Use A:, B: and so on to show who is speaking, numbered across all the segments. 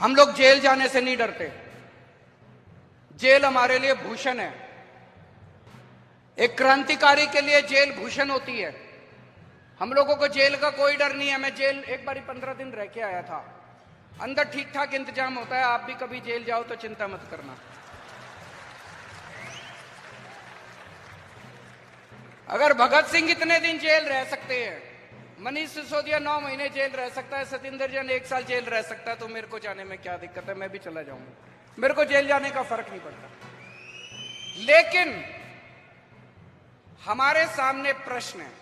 A: हम लोग जेल जाने से नहीं डरते। जेल हमारे लिए भूषण है। एक क्रांतिकारी के लिए जेल भूषण होती है। हम लोगों को जेल का कोई डर नहीं है। मैं जेल एक बारी 15 दिन रह के आया था। अंदर ठीक ठाक इंतजाम होता है। आप भी कभी जेल जाओ तो चिंता मत करना। अगर भगत सिंह इतने दिन जेल रह सकते हैं, मनीष सिसोदिया 9 महीने जेल रह सकता है, सतिंदर जैन 1 साल जेल रह सकता है, तो मेरे को जाने में क्या दिक्कत है? मैं भी चला जाऊंगा। मेरे को जेल जाने का फर्क नहीं पड़ता। लेकिन हमारे सामने प्रश्न है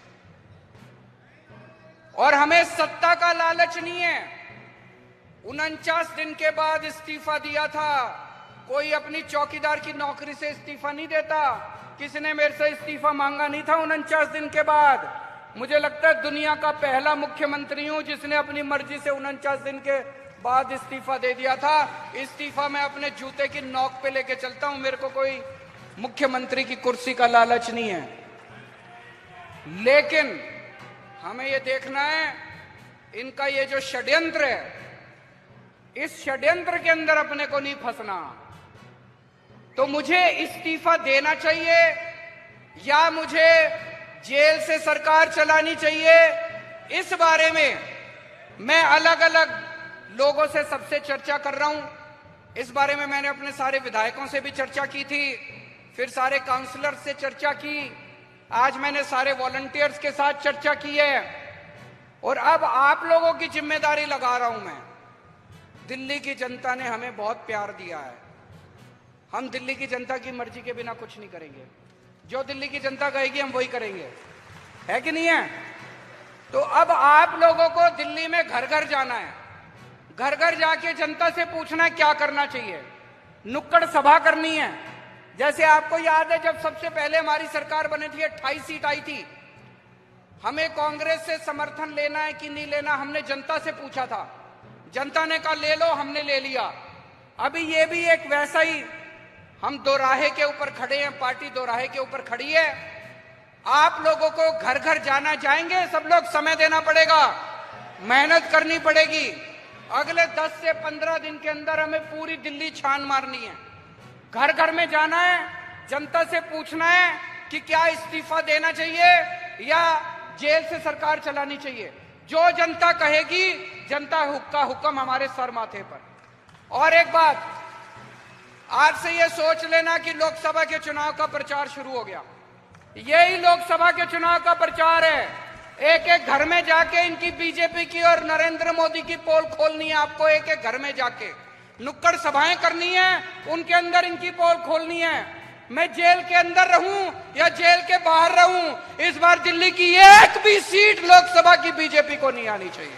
A: और हमें सत्ता का लालच नहीं है। 49 दिन के बाद इस्तीफा दिया था। कोई अपनी चौकीदार की नौकरी से इस्तीफा नहीं देता। किसी ने मेरे से इस्तीफा मांगा नहीं था 49 दिन के बाद। मुझे लगता है दुनिया का पहला मुख्यमंत्री हूं जिसने अपनी मर्जी से 49 दिन के बाद इस्तीफा दे दिया था। इस्तीफा मैं अपने जूते की नोक पे लेके चलता हूं। मेरे को कोई मुख्यमंत्री की कुर्सी का लालच नहीं है। लेकिन हमें यह देखना है इनका ये जो षड्यंत्र है, इस षड्यंत्र के अंदर अपने को नहीं फंसना। तो मुझे इस्तीफा देना चाहिए या मुझे जेल से सरकार चलानी चाहिए? इस बारे में मैं अलग अलग लोगों से सबसे चर्चा कर रहा हूं। इस बारे में मैंने अपने सारे विधायकों से भी चर्चा की थी, फिर सारे काउंसलर से चर्चा की, आज मैंने सारे वॉलंटियर्स के साथ चर्चा की है और अब आप लोगों की जिम्मेदारी लगा रहा हूं मैं। दिल्ली की जनता ने हमें बहुत प्यार दिया है। हम दिल्ली की जनता की मर्जी के बिना कुछ नहीं करेंगे। जो दिल्ली की जनता कहेगी हम वही करेंगे, है कि नहीं है? तो अब आप लोगों को दिल्ली में घर घर जाना है। घर घर जाके जनता से पूछना है क्या करना चाहिए। नुक्कड़ सभा करनी है। जैसे आपको याद है जब सबसे पहले हमारी सरकार बनी थी 28 सीट आई थी। हमें कांग्रेस से समर्थन लेना है कि नहीं लेना, हमने जनता से पूछा था। जनता ने कहा ले लो, हमने ले लिया। अभी ये भी एक वैसा ही, हम दोराहे के ऊपर खड़े हैं, पार्टी दोराहे के ऊपर खड़ी है। आप लोगों को घर घर जाना, जाएंगे सब लोग, समय देना पड़ेगा, मेहनत करनी पड़ेगी। अगले 10 से 15 दिन के अंदर हमें पूरी दिल्ली छान मारनी है। घर घर में जाना है, जनता से पूछना है कि क्या इस्तीफा देना चाहिए या जेल से सरकार चलानी चाहिए। जो जनता कहेगी, जनता का हुक्म हमारे सर माथे पर। और एक बात, आज से ये सोच लेना कि लोकसभा के चुनाव का प्रचार शुरू हो गया। यही लोकसभा के चुनाव का प्रचार है। एक एक घर में जाके इनकी बीजेपी की और नरेंद्र मोदी की पोल खोलनी है। आपको एक एक घर में जाके नुक्कड़ सभाएं करनी है, उनके अंदर इनकी पोल खोलनी है। मैं जेल के अंदर रहूं या जेल के बाहर रहूं, इस बार दिल्ली की एक भी सीट लोकसभा की बीजेपी को नहीं आनी चाहिए।